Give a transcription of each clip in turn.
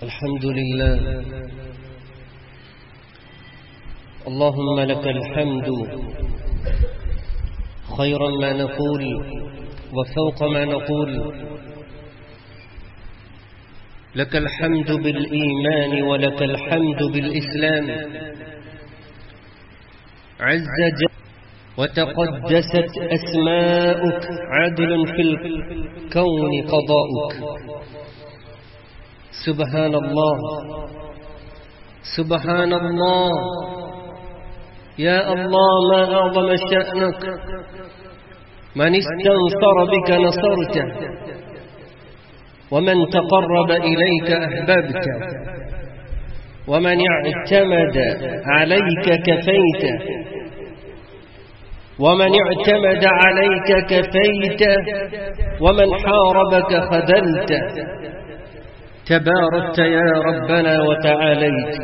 الحمد لله. اللهم لك الحمد خيرا ما نقول وفوق ما نقول. لك الحمد بالإيمان ولك الحمد بالإسلام. عز جل وتقدست أسماؤك، عدل في الكون قضاؤك. سبحان الله سبحان الله. يا الله ما أعظم شأنك. من استنصر بك نصرته، ومن تقرب إليك أحببته، ومن اعتمد عليك كفيته، ومن اعتمد عليك كفيته، ومن حاربك خذلته. تباركت يا ربنا وتعاليت.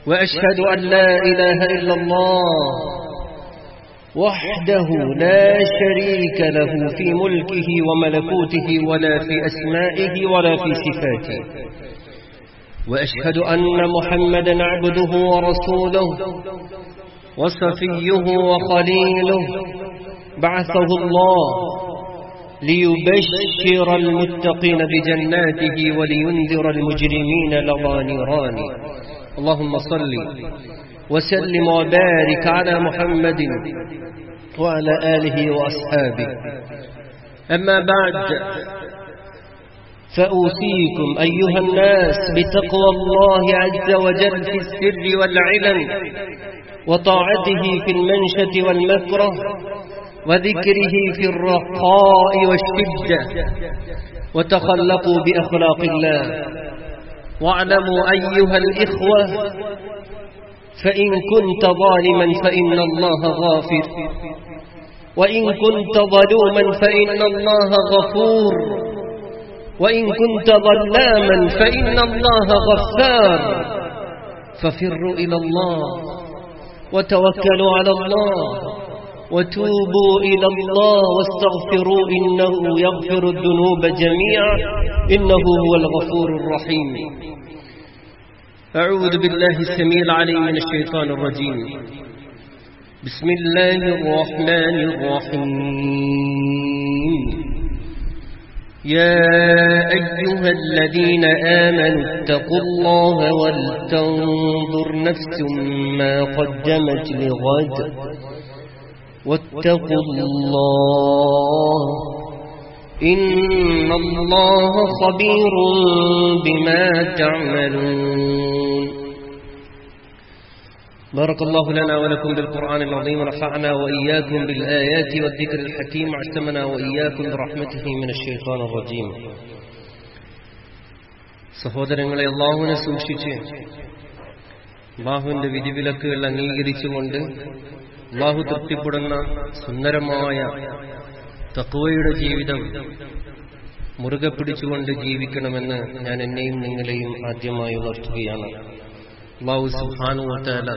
وأشهد أن لا إله إلا الله وحده لا شريك له في ملكه وملكوته ولا في أسمائه ولا في صفاته. وأشهد أن محمدا عبده ورسوله وصفيه وخليله، بعثه الله ليبشر المتقين بجناته ولينذر المجرمين لظى نيرانه. اللهم صل وسلم وبارك على محمد وعلى آله وأصحابه. أما بعد، فأوصيكم أيها الناس بتقوى الله عز وجل في السر والعلن، وطاعته في المنشة والمكره، وذكره في الرخاء والشدة، وتخلقوا بأخلاق الله. واعلموا أيها الإخوة، فإن كنت ظالما فإن الله غافر، وإن كنت ظلوما فإن الله غفور، وإن كنت ظلاما فإن الله غفار. ففروا إلى الله وتوكلوا على الله وتوبوا إلى الله واستغفروا، إنه يغفر الذنوب جميعا إنه هو الغفور الرحيم. أعوذ بالله السميع العليم من الشيطان الرجيم. بسم الله الرحمن الرحيم. يا أيها الذين آمنوا اتقوا الله ولتنظر نفس ما قدمت لغد، واتقوا الله إن الله خبير بما تعملون. بارك الله لنا ولكم بالقرآن العظيم، ونفعنا وإياكم بالآيات والذكر الحكيم، وعصمنا وإياكم برحمته من الشيطان الرجيم. സഹോദരങ്ങളെ, അല്ലാഹുവിനെ സൂക്ഷിച്ച് അല്ലാഹുവിന്റെ വിധിവിലക്കുകൾ അംഗീകരിച്ചുകൊണ്ട് അല്ലാഹു തൃപ്തിപ്പെടുന്ന സുന്ദരമായ തഖ്വയുടെ ജീവിതം മുറുകെ പിടിച്ചുകൊണ്ട് ജീവിക്കണമെന്ന് ഞാൻ എന്നെയും നിങ്ങളെയും ആദ്യമായി ഉണർത്തുകയാണ്. അല്ലാഹു സുബ്ഹാനഹു വ തആല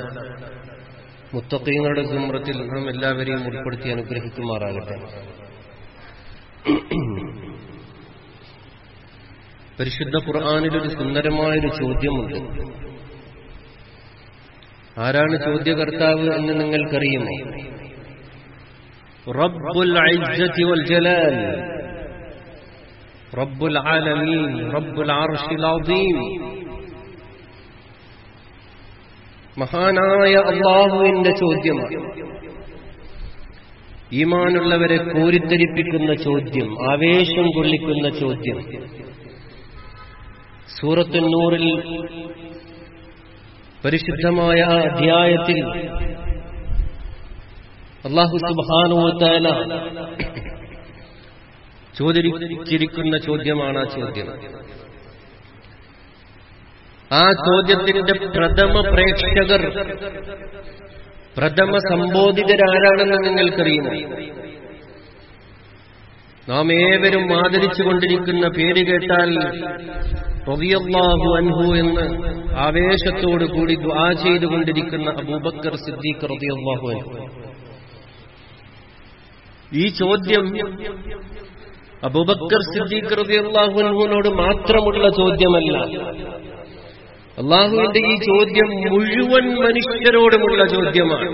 മുത്തഖീങ്ങളുടെ സുംറത്തിൽ നാം എല്ലാവരെയും ഉൾപ്പെടുത്തി അനുഗ്രഹിക്കുമാറാകട്ടെ. പരിശുദ്ധ ഖുർആനിലൊരു സുന്ദരമായൊരു ചോദ്യമുണ്ട്. ആരാണ് ചോദ്യകർത്താവ് എന്ന് നിങ്ങൾക്കറിയുമോ? റബ്ബുൽ ഇസ്സത്തി വൽ ജലാൽ, റബ്ബുൽ ആലമീൻ, റബ്ബുൽ അർശിൽ അസീം. മഹാനായ അല്ലാഹുവിന്റെ ചോദ്യമാണ്. ഈമാനുള്ളവരെ കോരിത്തരിപ്പിക്കുന്ന ചോദ്യം, ആവേശം കൊള്ളിക്കുന്ന ചോദ്യം. സൂറത്തുൻ നൂറിൽ പരിശുദ്ധമായ ആ അധ്യായത്തിൽ അല്ലാഹു സുബ്ഹാനഹു വ തആല ചോദിച്ചിരിക്കുന്ന ചോദ്യമാണ് ആ ചോദ്യം. ആ ചോദ്യത്തിന്റെ പ്രഥമ പ്രേക്ഷകർ, പ്രഥമ സംബോധിതരാരാണെന്ന് നിങ്ങൾക്കറിയുമോ? നാം ഏവരും ആദരിച്ചുകൊണ്ടിരിക്കുന്ന പേര് കേട്ടാൽ റളിയല്ലാഹു അൻഹു എന്ന് ആവേശത്തോടു കൂടി ദുആ ചെയ്തുകൊണ്ടിരിക്കുന്ന അബൂബക്കർ സിദ്ദീഖ് റളിയല്ലാഹു അൻഹു. ഈ ചോദ്യം അബൂബക്കർ സിദ്ദീഖ് റളിയല്ലാഹു അൻഹുവിനോട് മാത്രമുള്ള ചോദ്യമല്ല, അല്ലാഹുവിന്റെ ഈ ചോദ്യം മുഴുവൻ മനുഷ്യരോടുമുള്ള ചോദ്യമാണ്.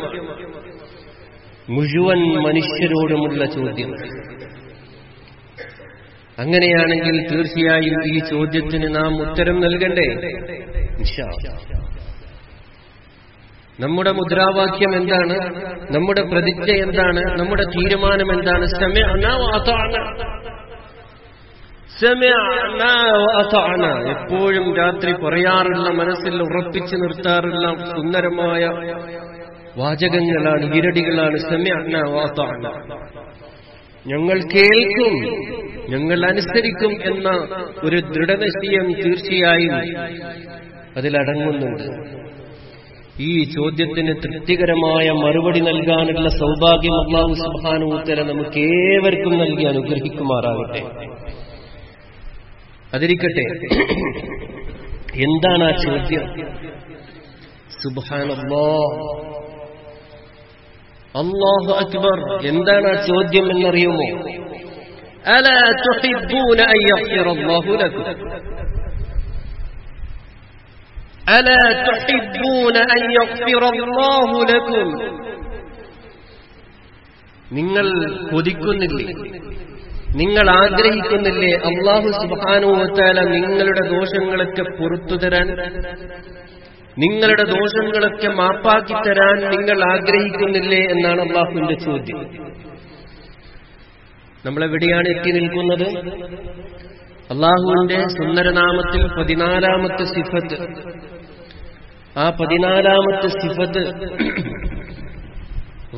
മുഴുവൻ മനുഷ്യരോടുമുള്ള ചോദ്യം. അങ്ങനെയാണെങ്കിൽ തീർച്ചയായും ഈ ചോദ്യത്തിന് നാം ഉത്തരം നൽകണ്ടേ? ഇൻഷാ അല്ലാഹ്. നമ്മുടെ മുദ്രാവാക്യം എന്താണ്? നമ്മുടെ പ്രതിജ്ഞ എന്താണ്? നമ്മുടെ തീരുമാനം എന്താണ്? സമിഅനാ വഅതഅനാ, സമിഅനാ വഅതഅനാ. എപ്പോഴും രാത്രി പറയാറുള്ള, മനസ്സിൽ ഉറപ്പിച്ചു നിർത്താറുള്ള സുന്ദരമായ വാചകങ്ങളാണ്, ഈരടികളാണ് സമിഅനാ വഅതഅനാ. ഞങ്ങൾ കേൾക്കും, ഞങ്ങൾ അനുസരിക്കും എന്ന ഒരു ദൃഢനിശ്ചയം തീർച്ചയായും അതിലടങ്ങുന്നുണ്ട്. ഈ ചോദ്യത്തിന് തൃപ്തികരമായ മറുപടി നൽകാനുള്ള സൗഭാഗ്യം അല്ലാഹു സുബ്ഹാനഹു വ തആല നമുക്ക് ഏവർക്കും നൽകി അനുഗ്രഹിക്കുമാറാകട്ടെ. അതിരിക്കട്ടെ, എന്താണ് ആ ചോദ്യം? സുബ്ഹാനല്ലാഹ്, അല്ലാഹു അക്ബർ. എന്താണ് ആ ചോദ്യം എന്നറിയുമോ? അലാ തുഹിബ്ബൂന അൻ യഗ്ഫിറല്ലാഹു ലക്കും, അലാ തുഹിബ്ബൂന അൻ യഗ്ഫിറല്ലാഹു ലക്കും. നിങ്ങൾ കൊതിക്കുന്നില്ലേ, നിങ്ങൾ ആഗ്രഹിക്കുന്നില്ലേ അല്ലാഹു സുബ്ഹാനഹു വ തആല നിങ്ങളുടെ ദോഷങ്ങളൊക്കെ പുറത്തു തരാൻ, നിങ്ങളുടെ ദോഷങ്ങളൊക്കെ മാപ്പാക്കി തരാൻ നിങ്ങൾ ആഗ്രഹിക്കുന്നില്ലേ എന്നാണ് അല്ലാഹുവിന്റെ ചോദ്യം. നമ്മളെവിടെയാണ് എത്തി നിൽക്കുന്നത്? അല്ലാഹുവിന്റെ സുന്ദരനാമത്തിൽ 14-ാമത്തെ സിഫത്ത്. ആ 14-ാമത്തെ സിഫത്ത്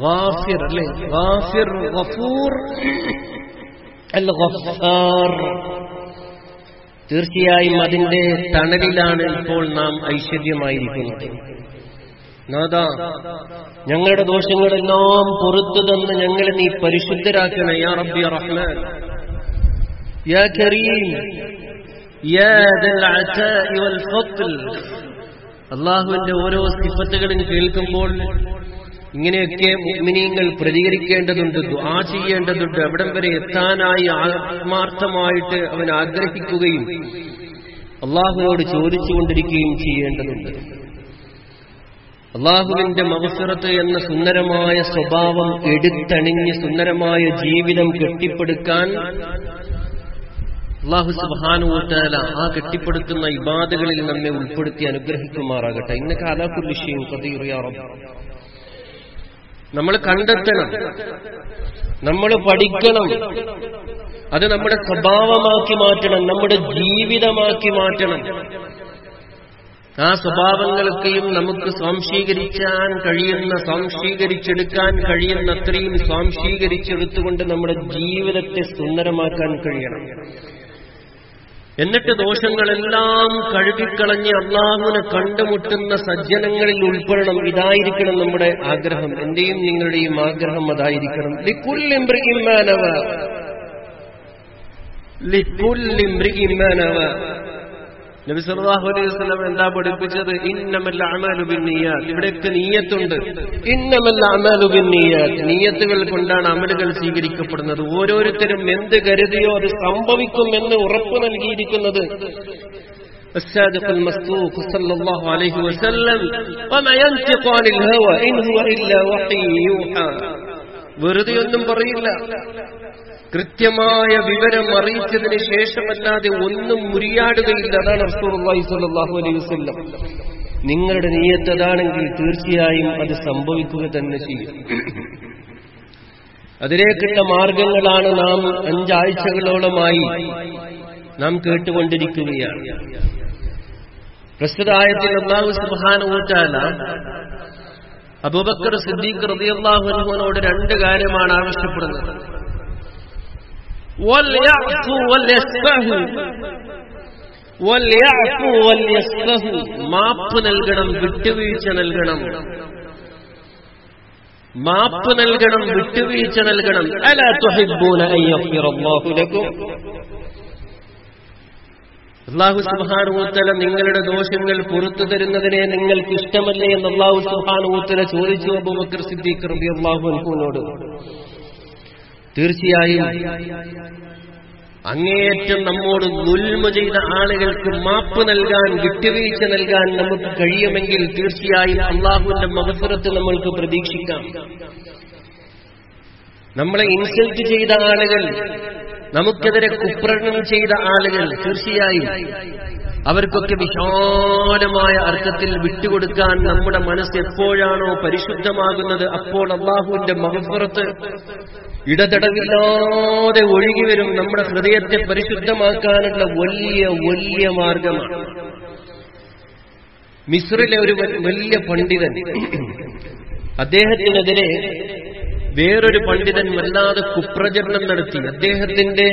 ഗാഫിർ അല്ലേ? ഗാഫിർ, ഗഫൂർ, അൽ ഗഫാർ. തീർച്ചയായും അതിന്റെ തണലിലാണ് ഇപ്പോൾ നാം ഐശ്വര്യമായിരിക്കുന്നത്. നാഥാ, ഞങ്ങളുടെ ദോഷങ്ങളെല്ലാം പുറത്തു തന്ന് ഞങ്ങളെ നീ പരിശുദ്ധരാക്കണേ. യാ റബ്ബി യാ റഹ്മാൻ, യാ കരീം, യാ ദൽ അതാഇ വൽ ഫദ്ൽ. അല്ലാഹുവിന്റെ ഓരോ സിഫത്തുകളും കേൾക്കുമ്പോൾ ഇങ്ങനെയൊക്കെ മുഅ്മിനീങ്ങൾ പ്രതികരിക്കേണ്ടതുണ്ട്, ദുആ ചെയ്യേണ്ടതുണ്ട്. അവിടം വരെ എത്താനായി ആത്മാർത്ഥമായിട്ട് അവൻ ആഗ്രഹിക്കുകയും അല്ലാഹുവിനോട് ചോദിച്ചുകൊണ്ടിരിക്കുകയും ചെയ്യേണ്ടതുണ്ട്. അല്ലാഹുവിന്റെ മഗ്ഫിറത്ത് എന്ന സുന്ദരമായ സ്വഭാവം എടുത്തണിഞ്ഞ് സുന്ദരമായ ജീവിതം കെട്ടിപ്പടുക്കാൻ അല്ലാഹു സുബ്ഹാനഹു വ തആല ആ കെട്ടിപ്പടുക്കുന്ന ഇബാദകളിൽ നമ്മെ ഉൾപ്പെടുത്തി അനുഗ്രഹിക്കുമാറാകട്ടെ. ഇന്നക അലാ കുല്ലി ഷൈഇൻ ഖദീർ യാ റബ്ബ്. നമ്മൾ കണ്ടെത്തണം, നമ്മൾ പഠിക്കണം, അത് നമ്മുടെ സ്വഭാവമാക്കി മാറ്റണം, നമ്മുടെ ജീവിതമാക്കി മാറ്റണം. ആ സ്വഭാവങ്ങളൊക്കെയും നമുക്ക് സ്വാംശീകരിക്കാൻ കഴിയുന്ന, സ്വാംശീകരിച്ചെടുക്കാൻ കഴിയുന്ന അത്രയും സ്വാംശീകരിച്ചെടുത്തുകൊണ്ട് നമ്മുടെ ജീവിതത്തെ സുന്ദരമാക്കാൻ കഴിയണം. എന്നിട്ട് ദോഷങ്ങളെല്ലാം കഴുകിക്കളഞ്ഞ് അല്ലാഹുവിനെ കണ്ടുമുട്ടുന്ന സജ്ജനങ്ങളിൽ ഉൾപ്പെടണം. ഇതായിരിക്കണം നമ്മുടെ ആഗ്രഹം. എന്റെയും നിങ്ങളുടെയും ആഗ്രഹം അതായിരിക്കണം. ലിക്കുല്ലി ഇംറിഇൻ മാ നവ, ലിക്കുല്ലി ഇംറിഇൻ മാ നവ. നബി സല്ലല്ലാഹു അലൈഹി വസല്ലം എന്താ പഠിപ്പിച്ചത്? ഇന്നമൽ അഅമാലു ബിന്നിയാത്ത്. ഇവിടെയൊക്കെ നിയ്യത്തുണ്ട്. ഇന്നമൽ അഅമാലു ബിന്നിയാത്ത്. നിയ്യത്തുകൾ കൊണ്ടാണ് അമലുകൾ സ്വീകരിക്കപ്പെടുന്നത്. ഓരോരുത്തരും എന്ത് കരുതിയോ അത് സംഭവിക്കുമെന്ന് ഉറപ്പ് നൽകിയിരിക്കുന്നത് الصادق المصدوق صلى الله عليه وسلم وما ينطق عن الهوى إن هو إلا وحي يوحى. വെറുതെയൊന്നും പറയില്ല, കൃത്യമായ വിവരം അറിയിച്ചതിന് ശേഷമല്ലാതെ ഒന്നും മുരിയാടുകയില്ല. അതാണ് റസൂലുള്ളാഹി സ്വല്ലല്ലാഹു അലൈഹി വസല്ലം. നിങ്ങളുടെ നിയ്യത്ത് അതാണെങ്കിൽ തീർച്ചയായും അത് സംഭവിക്കുക തന്നെ ചെയ്യും. അതിലേക്കുള്ള മാർഗങ്ങളാണ് നാം 5 ആഴ്ചകളോളമായി നാം കേട്ടുകൊണ്ടിരിക്കുകയാണ്. പ്രസ്തുത ആയത്തിൽ അല്ലാഹു സുബ്ഹാനഹു വ തആല അബൂബക്കർ സിദ്ദീഖ് റളിയല്ലാഹു അൻഹുവിനോട് 2 കാര്യമാണ് ആവശ്യപ്പെടുന്നത്. മാപ്പ് നൽകണം, വിട്ടുവീഴ്ച നൽകണം. മാപ്പ് നൽകണം, വിട്ടുവീഴ്ച നൽകണം. അലാ തുഹിബ്ബൂന അൻ യഗ്ഫിറല്ലാഹു ലക്കും. അല്ലാഹു സുബ്ഹാനഹു വ തആല നിങ്ങളുടെ ദോഷങ്ങൾ പുറത്തു തരുന്നതിനെ നിങ്ങൾക്ക് ഇഷ്ടമല്ലേ എന്ന് അല്ലാഹു സുബ്ഹാനഹു വ തആല ചോദിച്ചു അബൂബക്കർ സിദ്ദീഖ് റളിയല്ലാഹു അൻഹുവിനോട്. തീർച്ചയായും അങ്ങേയറ്റം നമ്മോട് ദുൽമ ചെയ്ത ആളുകൾക്ക് മാപ്പ് നൽകാൻ, വിട്ടുവീഴ്ച നൽകാൻ നമുക്ക് കഴിയുമെങ്കിൽ തീർച്ചയായും അല്ലാഹുവിന്റെ മഗ്ഫിറത്ത് നമ്മൾക്ക് പ്രതീക്ഷിക്കാം. നമ്മളെ ഇൻസൾട്ട് ചെയ്ത ആളുകൾ, നമുക്കെതിരെ കുപ്രചരണം ചെയ്ത ആളുകൾ, തീർച്ചയായും അവർക്കൊക്കെ വിശാലമായ അർത്ഥത്തിൽ വിട്ടുകൊടുക്കാൻ നമ്മുടെ മനസ്സ് എപ്പോഴാണോ പരിശുദ്ധമാകുന്നത് അപ്പോൾ അല്ലാഹുവിന്റെ മഗ്ഫിറത്ത് ഇടതടവില്ലാതെ ഒഴുകി വരും. നമ്മുടെ ഹൃദയത്തെ പരിശുദ്ധമാക്കാനുള്ള വലിയ വലിയ മാർഗമാണ്. മിസ്രിലെ ഒരു വലിയ പണ്ഡിതൻ, അദ്ദേഹത്തിനെതിരെ വേറൊരു പണ്ഡിതൻ വല്ലാതെ കുപ്രചരണം നടത്തി. അദ്ദേഹത്തിന്റെ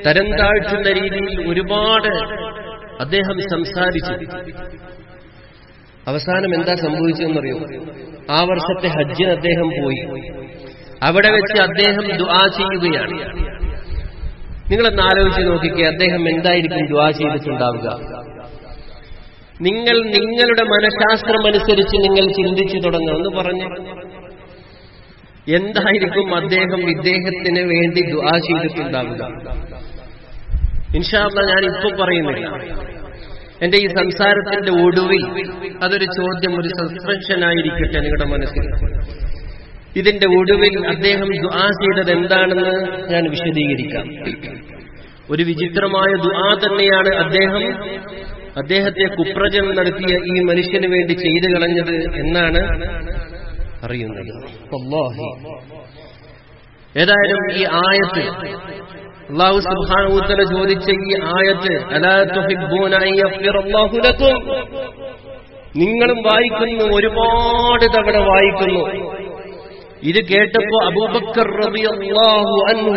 തരം താഴ്ത്തുന്ന രീതിയിൽ ഒരുപാട് അദ്ദേഹം സംസാരിച്ചു. അവസാനം എന്താ സംഭവിച്ചതെന്നറിയോ? ആ വർഷത്തെ ഹജ്ജിന് അദ്ദേഹം പോയി. അവിടെ വെച്ച് അദ്ദേഹം ദുആ ചെയ്യുകയാണ്. നിങ്ങളൊന്ന് ആലോചിച്ച് നോക്കിക്കേ, അദ്ദേഹം എന്തായിരിക്കും ദുആ ചെയ്തിട്ടുണ്ടാവുക? നിങ്ങൾ നിങ്ങളുടെ മനഃശാസ്ത്രമനുസരിച്ച് നിങ്ങൾ ചിന്തിച്ചു തുടങ്ങുമെന്ന് പറഞ്ഞു. എന്തായിരിക്കും അദ്ദേഹം ഇദ്ദേഹത്തിന് വേണ്ടി ദുആ ചെയ്തിട്ടുണ്ടാവുക? ഇൻഷാ അല്ലാഹ് ഞാൻ ഇപ്പൊ പറയുന്നില്ല. എന്റെ ഈ സംസാരത്തിന്റെ ഒടുവിൽ അതൊരു ചോദ്യം, ഒരു സസ്പെൻഷൻ ആയിരിക്കട്ടെ നിങ്ങളുടെ മനസ്സിൽ. ഇതിന്റെ ഒടുവിൽ അദ്ദേഹം ദുആ ചെയ്തത് എന്താണെന്ന് ഞാൻ വിശദീകരിക്കാം. ഒരു വിചിത്രമായ ദുആ തന്നെയാണ് അദ്ദേഹത്തെ കുപ്രചരണം നടത്തിയ ഈ മനുഷ്യന് വേണ്ടി ചെയ്തു കളഞ്ഞത് എന്നാണ് അറിയുന്നത്. അല്ലാഹി, ഏതായാലും ഈ ആയത്ത്, അല്ലാഹു സുബ്ഹാനഹു വ തആല ചോദിച്ച ഈ ആയത്ത്, അലാ തുഹിബ്ബൂന അൻ യഗ്ഫിറല്ലാഹു ലക്കും, നിങ്ങളും വായിക്കുന്നു, ഒരുപാട് തവണ വായിക്കുന്നു. ഇത് കേട്ടപ്പോ അബൂബക്കർ റളിയല്ലാഹു അൻഹു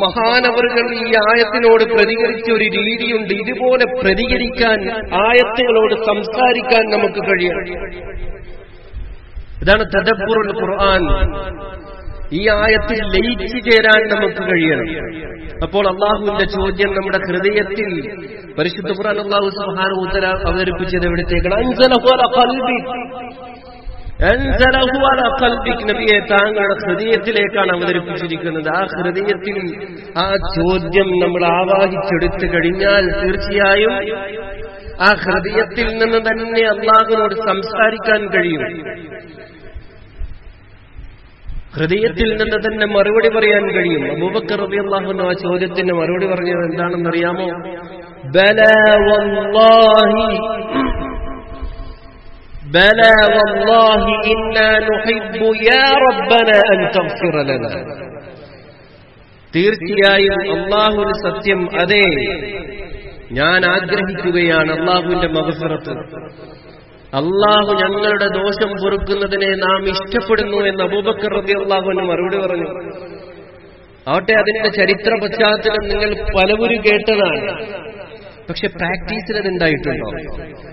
മഹാനവറുകൾ ഈ ആയത്തിനോട് പ്രതികരിച്ച ഒരു രീതിയുണ്ട്. ഇതുപോലെ പ്രതികരിക്കാൻ, ആയത്തുകളോട് സംസാരിക്കാൻ നമുക്ക് കഴിയണം. ഇതാണ് തദബ്ബുറുൽ ഖുർആൻ. ഈ ആയത്തിൽ ലയിച്ചു ചേരാൻ നമുക്ക് കഴിയണം. അപ്പോൾ അള്ളാഹുവിന്റെ ചോദ്യം നമ്മുടെ ഹൃദയത്തിൽ, പരിശുദ്ധ ഖുർആൻ അല്ലാഹു സുബ്ഹാനഹു വ തആല അവതരിപ്പിച്ചത് എവിടത്തേക്കാണ്? അൻസലഹു അലാ ഖൽബിക്, നബിയെ താങ്കളുടെ ഹൃദയത്തിലേക്കാണ് അവതരിപ്പിച്ചിരിക്കുന്നത്. ആ ഹൃദയത്തിൽ ആ ചോദ്യം നമ്മൾ ആവാഹിച്ചെടുത്തു കഴിഞ്ഞാൽ തീർച്ചയായും ആ ഹൃദയത്തിൽ നിന്ന് തന്നെ അള്ളാഹുവിനോട് സംസാരിക്കാൻ കഴിയും. ഹൃദയത്തിൽ നിന്ന് തന്നെ മറുപടി പറയാൻ കഴിയും. അബൂബക്കർ റളിയല്ലാഹു അൻഹു ആ ചോദ്യത്തിന് മറുപടി പറഞ്ഞത് എന്താണെന്നറിയാമോ? ബലാ വല്ലാഹി ഇന്നാ നുഹിബ്ബു യാ റബ്ബനാ അൻ തഗ്ഫിറ ലനാ. തീർച്ചയായും അല്ലാഹുവിന്റെ സത്യം, അതെ, ഞാൻ ആഗ്രഹിക്കുകയാണ് അല്ലാഹുവിന്റെ മഗ്ഫിറത്ത്. അല്ലാഹു ഞങ്ങളുടെ ദോഷം പൊറുക്കുന്നതിനെ നാം ഇഷ്ടപ്പെടുന്നു എന്ന് അബൂബക്കർ റളിയല്ലാഹു അൻഹു മറുപടി പറഞ്ഞു. ആവട്ടെ, അതിന്റെ ചരിത്ര പശ്ചാത്തലം നിങ്ങൾ പലവരും കേട്ടതാണ്. പക്ഷെ പ്രാക്ടീസിൽ അതുണ്ടായിട്ടുണ്ടോ?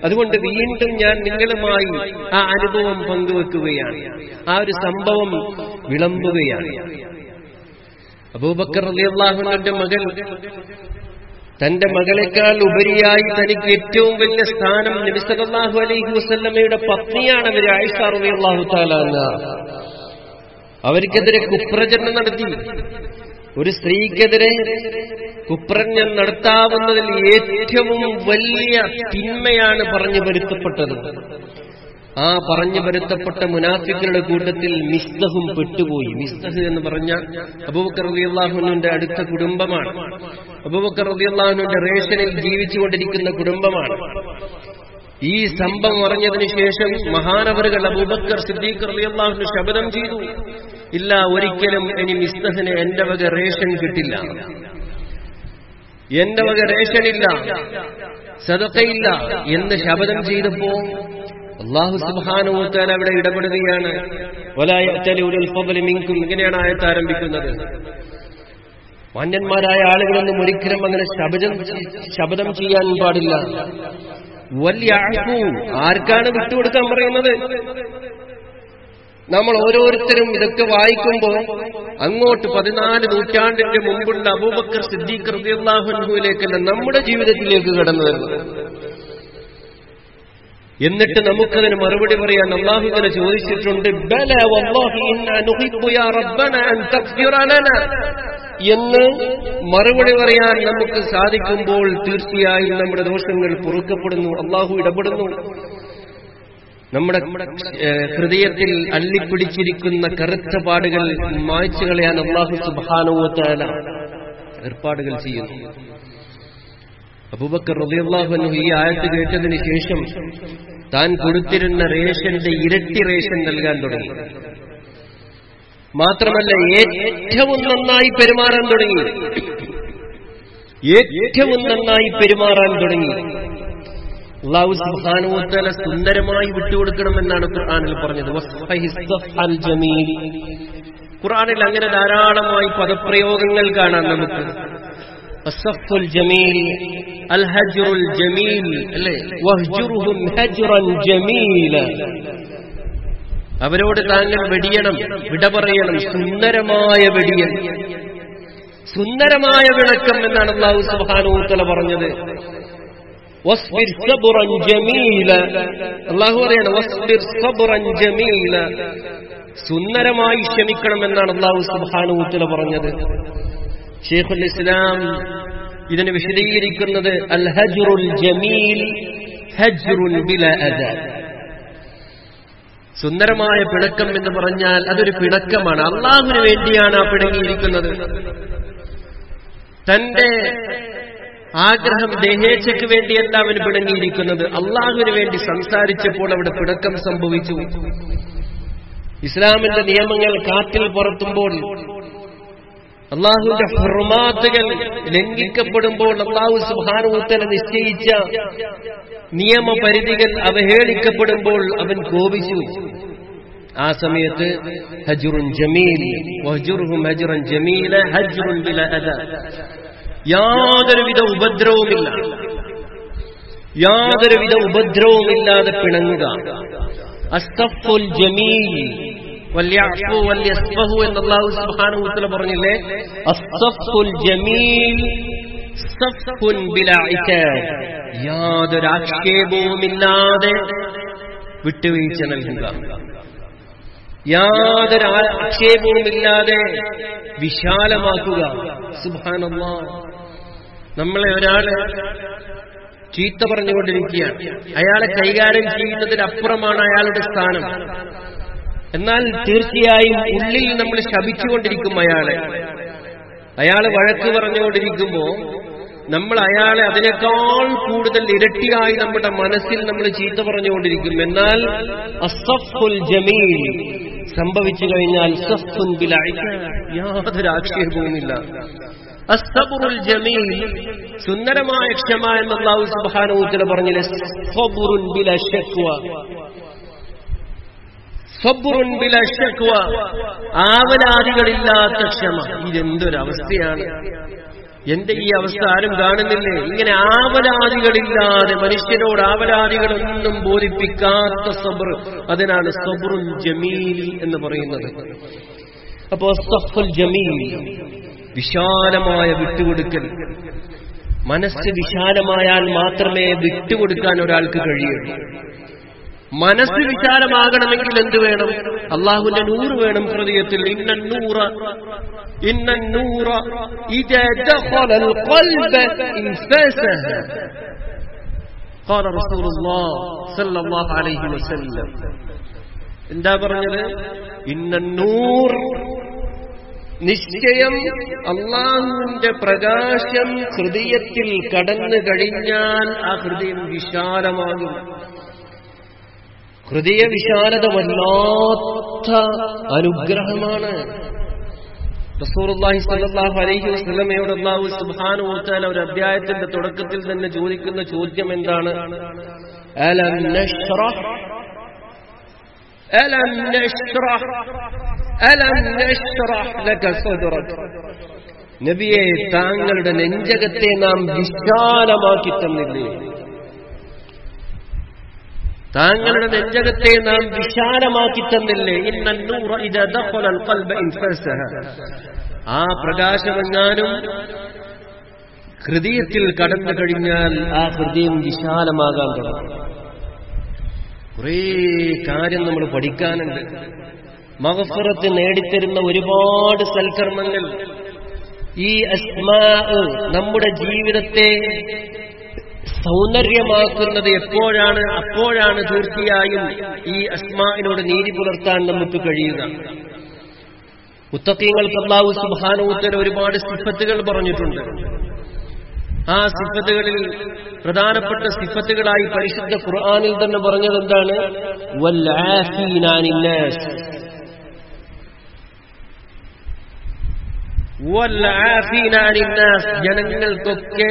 അതുകൊണ്ട് വീണ്ടും ഞാൻ നിങ്ങളുമായി ആ അനുഭവം പങ്കുവെക്കുകയാണ്, ആ ഒരു സംഭവം വിളമ്പുകയാണ്. അബൂബക്കർ റളിയല്ലാഹു അൻഹുവിന്റെ മകൾ, തന്റെ മകളെക്കാൾ ഉപരിയായി തനിക്ക് ഏറ്റവും വലിയ സ്ഥാനം നബി സല്ലല്ലാഹു അലൈഹി വസല്ലമയുടെ പത്നിയാണ് അവർ, ആയിഷ റളിയല്ലാഹു തആല അൻഹ. അവർക്കെതിരെ കുപ്രചരണം നടത്തി. ഒരു സ്ത്രീക്കെതിരെ കുപ്രചരണം നടത്താവുന്നതിൽ ഏറ്റവും വലിയ തിന്മയാണ് പറഞ്ഞു വരുത്തപ്പെട്ടത്. ആ പറഞ്ഞു വരുത്തപ്പെട്ട മുനാഫിക്കുകളുടെ കൂട്ടത്തിൽ മിസ്തഹും പെട്ടുപോയി. മിസ്തഹ് എന്ന് പറഞ്ഞ അബൂബക്കർ റളിയല്ലാഹു അൻഹുവിന്റെ അടുത്ത കുടുംബമാണ്. അബൂബക്കർ റളിയല്ലാഹു അൻഹുവിന്റെ റേഷനിൽ ജീവിച്ചുകൊണ്ടിരിക്കുന്ന കുടുംബമാണ്. ഈ സംഭവം അറിഞ്ഞതിന് ശേഷം മഹാനവറുകൾ അബൂബക്കർ സിദ്ദീഖ് റളിയല്ലാഹു അൻഹു ശപഥം ചെയ്തു, ഇല്ല, ഒരിക്കലും ഇനി മിസ്തഹിന് എന്റെ വക റേഷൻ കിട്ടില്ല, എന്റെ വക റേഷനില്ല, സദഖയില്ല എന്ന് ശപഥം ചെയ്തപ്പോ അല്ലാഹു സുബ്ഹാനഹു വ തആല അവിടെ ഇടപെടുകയാണ്. വലാ യഅ്തലി ഉലുൽ ഫദ്ലി മിൻകും, ഇങ്ങനെയാണ് ആയത്ത് ആരംഭിക്കുന്നത്. മാന്യന്മാരായ ആളുകളൊന്നും ഒരിക്കലും അങ്ങനെ ശപഥം ചെയ്യാൻ പാടില്ല. വല്യഅഫു, ആർക്കാണ് വിട്ടുകൊടുക്കാൻ പറയുന്നത്? നമ്മൾ ഓരോരുത്തരും ഇതൊക്കെ വായിക്കുമ്പോൾ അങ്ങോട്ട് 14 നൂറ്റാണ്ടിന്റെ മുമ്പുള്ള അബൂബക്കർ സിദ്ദീഖ് റളിയല്ലാഹു അൻഹുവിലേക്കല്ല നമ്മുടെ ജീവിതത്തിലേക്ക് കടന്നു വരുന്നത്. എന്നിട്ട് നമുക്കതിന് മറുപടി പറയാൻ അല്ലാഹു ഇങ്ങനെ ചോദിച്ചിട്ടുണ്ട്, ബല വല്ലാഹി ഇന്നാ നുഹിബ്ബു യാ റബ്ബന അൻ തഗ്ഫിറ ലനാ എന്ന് മറുപടി പറയാൻ നമുക്ക് സാധിക്കുമ്പോൾ തീർച്ചയായും നമ്മുടെ ദോഷങ്ങൾ പൊറുക്കപ്പെടുന്നു, അല്ലാഹു ഇടപെടുന്നു. നമ്മുടെ ഹൃദയത്തിൽ അള്ളിപ്പിടിച്ചിരിക്കുന്ന കറുത്ത പാടുകൾ മായ്ച്ചു കളയാൻ അല്ലാഹു സുബ്ഹാനഹു വ തആല ഏർപ്പാടുകൾ ചെയ്യുന്നു. അബൂബക്കർ റളിയല്ലാഹു അൻഹു ഈ ആയത്ത് കേട്ടതിന് ശേഷം താൻ കൊടുത്തിരുന്ന റേഷന്റെ ഇരട്ടി റേഷൻ നൽകാൻ തുടങ്ങി. മാത്രമല്ല ഏറ്റവും നന്നായി പെരുമാറാൻ തുടങ്ങി. അല്ലാഹു സുബ്ഹാനഹു വ തആല സുന്ദരമായി വിട്ടുകൊടുക്കണമെന്നാണ് ഖുർആനിൽ പറഞ്ഞത്. വസ്ഫഹിസ്സഫൽ ജമീൽ. ഖുർആനിൽ അങ്ങനെ ധാരാളമായി പദപ്രയോഗങ്ങൾ കാണാം നമുക്ക്. അസ്സഫുൽ ജമീൽ, അൽ ഹജ്റുൽ ജമീൽ, അല്ലേ? വഹ്ജുറുഹും ഹജ്റൻ ജമീല. അവരോട് താങ്കൾ വെടിയണം, വിട പറയണം, സുന്ദരമായ വെടിയൽ, സുന്ദരമായ വിളക്കം എന്നാണ് അല്ലാഹു സുബ്ഹാനഹു വ തആല പറഞ്ഞത്. വസ്ബിർ സബ്റൻ ജമീല. അല്ലാഹു പറയാണ് വസ്ബിർ സബ്റൻ ജമീല, സുന്ദരമായി ക്ഷമിക്കണം എന്നാണ് അല്ലാഹു സുബ്ഹാനഹു വ തആല പറഞ്ഞത്. ശൈഖുൽ ഇസ്ലാം ഇതിനെ വിശദീകരിക്കുന്നത് അൽ ഹജ്റുൽ ജമീൽ ഹജ്റുൻ ബിലാ അദാ. സുന്ദരമായ പിണക്കം എന്ന് പറഞ്ഞാൽ അതൊരു പിണക്കമാണ്, അല്ലാഹുവിന് വേണ്ടിയാണ് ആ പിണങ്ങിയിരിക്കുന്നത്. തന്റെ ആഗ്രഹം ദേഹേച്ഛയ്ക്ക് വേണ്ടിയല്ല അവന് പിണങ്ങിയിരിക്കുന്നത്, അല്ലാഹുവിന് വേണ്ടി സംസാരിച്ചപ്പോൾ അവിടെ പിണക്കം സംഭവിച്ചു. ഇസ്ലാമിന്റെ നിയമങ്ങൾ കാറ്റിൽ പറത്തുമ്പോൾ, അല്ലാഹുവിന്റെ ഹുർമാത്തുകൾ ലംഘിക്കപ്പെടുമ്പോൾ, അല്ലാഹു സുബ്ഹാനഹു വ തആല നിശ്ചയിച്ച നിയമപരിധികൾ അവഹേളിക്കപ്പെടുമ്പോൾ അവൻ കോപിച്ചു. ആ സമയത്ത് ഹജ്റുൻ ജമീൽ വഹ്ജുറുഹും ഹജ്റൻ ജമീല ഹജ്റുൻ ബിലാ അദാ, യാതൊരുവിധ ഉപദ്രവവുമില്ലാതെ പിണങ്ങുക. അസ്തഫുൽ ജമീൽ വല്യഅഫു വല്യസ്ഫഹു എന്ന് അല്ലാഹു സുബ്ഹാനഹു വ തആല പറഞ്ഞില്ലേ? അസ്തഫുൽ ജമീൽ സഫ്ഫുൻ ബിലാ ഇതാബ്, യാതൊരു ആക്ഷേപവുമില്ലാതെ വിട്ടുവീഴ്ച നൽകുക, യാതൊരു ആക്ഷേപവുമില്ലാതെ വിശാലമാക്കുക. സുബ്ഹാനല്ലാഹ്, നമ്മളെ ഒരാള് ചീത്ത പറഞ്ഞുകൊണ്ടിരിക്കുകയാണ്, അയാളെ കൈകാര്യം ചെയ്യുന്നതിനപ്പുറമാണ് അയാളുടെ സ്ഥാനം. എന്നാൽ തീർച്ചയായും ഉള്ളിൽ നമ്മൾ ശപിച്ചുകൊണ്ടിരിക്കും അയാളെ വഴക്ക് പറഞ്ഞുകൊണ്ടിരിക്കുമ്പോ നമ്മൾ അയാളെ അതിനേക്കാൾ കൂടുതൽ ഇരട്ടിയായി നമ്മുടെ മനസ്സിൽ നമ്മൾ ചീത്ത പറഞ്ഞുകൊണ്ടിരിക്കും. എന്നാൽ അസ്സഫുൽ ജമീൽ സംഭവിച്ചു കഴിഞ്ഞാൽ സഫ്ഫുൻ ബിലാ ഇതാബ്, യാതൊരു ആക്ഷേപവുമില്ല. അസ്സബ്റുൽ ജമീൽ, സുന്ദരമായ ക്ഷമ എന്ന് അല്ലാഹു സുബ്ഹാനഹു വ തആല പറഞ്ഞില്ലേ? സബ്റുൻ ബിലാ ശക്വ, സബ്റുൻ ബിലാ ശക്വ, ആവലാദികളില്ലാത്ത ക്ഷമ. ഇതെന്തൊരവസ്ഥയാണ്! എന്റെ ഈ അവസ്ഥ ആരും കാണുന്നില്ലേ? ഇങ്ങനെ ആവലാദികളില്ലാതെ, മനുഷ്യനോട് ആവലാദികളൊന്നും ബോധിപ്പിക്കാത്ത സബ്ർ, അതിനാണ് സബ്റുൽ ജമീൽ എന്ന് പറയുന്നത്. അപ്പോ സഫ്ഫുൽ ജമീൽ, വിശാലമായ വിട്ടുകൊടുക്കൽ. മനസ്സ് വിശാലമായാൽ മാത്രമേ വിട്ടുകൊടുക്കാൻ ഒരാൾക്ക് കഴിയുള്ളൂ. മനസ്സ് വിശാലമാകണമെങ്കിൽ എന്ത് വേണം? അല്ലാഹുവിന്റെ നൂറ് വേണം ഹൃദയത്തിൽ. ഇന്നന്നൂറ ഇദാ ദഖലൽ ഖൽബ ഇൻഫസഹ ഖാല റസൂലുള്ളാഹി സ്വല്ലല്ലാഹു അലൈഹി വസല്ലം. എന്താ പറഞ്ഞത്? ഇന്നന്നൂർ, നിശ്ചയം അല്ലാഹുവിന്റെ പ്രകാശം ഹൃദയത്തിൽ കടന്നു കഴിഞ്ഞാൽ ആ ഹൃദയം വിശാലമാകും. ഹൃദയ വിശാലത വല്ലാത്ത അനുഗ്രഹമാണ്. റസൂലുള്ളാഹി സ്വല്ലല്ലാഹു അലൈഹി വസല്ലമയോട് അല്ലാഹു സുബ്ഹാനഹു വ തആല ഒരു അധ്യായത്തിന്റെ തുടക്കത്തിൽ തന്നെ ചോദിക്കുന്ന ചോദ്യം എന്താണ്? അലം നശ്റഹ്, അലം നശ്റഹ്, അലം നശ്റഹ് ലക സദ്റക. നബിയെ, താങ്കളുടെ നെഞ്ചകത്തെ നാം വിശാലമാക്കി തന്നില്ലേ? താങ്കളുടെ നെഞ്ചകത്തെ നാം വിശാലമാക്കി തന്നില്ലേ? ഇന്നന്നൂറ ഇദാ ദഖലൽ ഖൽബ ഇൻഫസഹ. ആ പ്രകാശമെങ്ങാനും ഹൃദയത്തിൽ കടന്നു കഴിഞ്ഞാൽ ആ ഹൃദയം വിശാലമാകാൻ തുടങ്ങും. കുറേ കാര്യം നമ്മൾ പഠിക്കാനുണ്ട്. മഗ്ഫിറത്ത് നേടിത്തരുന്ന ഒരുപാട് സൽക്കർമ്മങ്ങൾ. ഈ അസ്മാ നമ്മുടെ ജീവിതത്തെ സൗന്ദര്യമാക്കുന്നത് എപ്പോഴാണ്? അപ്പോഴാണ് തീർച്ചയായും ഈ അസ്മാഇനോട് നീതി പുലർത്താൻ നമുക്ക് കഴിയുക. മുത്തഖീങ്ങൾക്ക് അല്ലാഹു സുബ്ഹാനഹു വ തആല ഒരുപാട് സിഫത്തുകൾ പറഞ്ഞിട്ടുണ്ട്. ആ സിഫത്തുകളിൽ പ്രധാനപ്പെട്ട സിഫത്തുകളായി പരിശുദ്ധ ഖുർആനിൽ തന്നെ പറഞ്ഞത് എന്താണ്? വൽ ആഫീന അനിൻ നാസ്, വൽ ആഫീന അനിൻ നാസ്, ജനങ്ങൾക്കൊക്കെ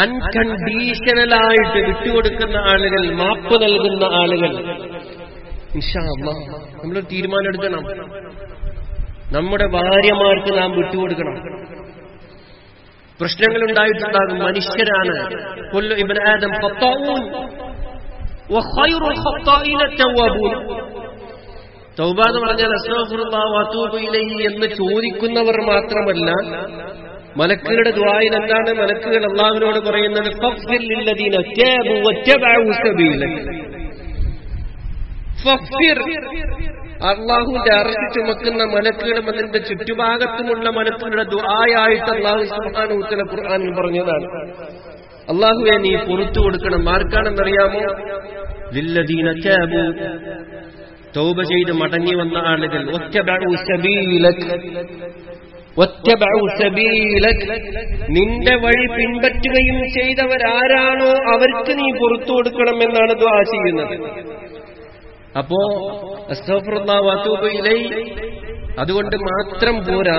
അൺകണ്ടീഷണലായിട്ട് വിട്ടുകൊടുക്കുന്ന ആളുകൾ, മാപ്പ് നൽകുന്ന ആളുകൾ. ഇൻഷാ അല്ലാഹ് നമ്മളൊരു തീരുമാനം എടുക്കണം. നമ്മുടെ ഭാര്യമാർക്ക് നാം വിട്ടുകൊടുക്കണം. പ്രശ്നങ്ങൾ ഉണ്ടായിട്ടുണ്ടാകും, മനുഷ്യരാണ്. കുല്ലു ഇബ്നു ആദം ഖത്താഊൻ വഖൈറുൽ ഖത്താഈന തവ്വാബൂൻ. തൗബ എന്ന് പറഞ്ഞാൽ അസ്തഗ്ഫിറുല്ലാഹ് വഅതൂബു ഇലൈഹി എന്ന് ചോദിക്കുന്നവർ മാത്രമല്ല, മലക്കുകളുടെ ദുആയിൽ എന്താണ് മലക്കുകൾ അല്ലാഹുവിനോട് പറയുന്നത്? ഫഗ്ഫിർ ലില്ലദീന താബു വത്തബഉ സബീലക. ഫഗ്ഫിർ, അല്ലാഹുവിന്റെ അർശ് ചുമക്കുന്ന മലക്കുകളും അതിന്റെ ചുറ്റുഭാഗത്തുമുള്ള മലക്കുകളുടെ ദുആയായിട്ട് അല്ലാഹു സുബ്ഹാനഹു വ തആല ഖുർആനിൽ പറഞ്ഞതാണ്. അല്ലാഹുവേ നീ പുറത്തു കൊടുക്കണം. ആർക്കാണെന്നറിയാമോ? ലില്ലദീന താബു, തൗബ ചെയ്ത് മടങ്ങി വന്ന ആളുകൾ. വത്തബഉ സബീലക, വത്തബഉ സബീലക, നിന്റെ വഴി പിൻപറ്റുകയും ചെയ്തവരാരാണോ അവർക്ക് നീ പുറത്തു കൊടുക്കണം എന്നാണ് ദുആ ചെയ്യുന്നത്. അപ്പോ അസ്തഗ്ഫിറുല്ലാഹ് വഅതൂബു ഇലൈഹി അതുകൊണ്ട് മാത്രം പോരാ,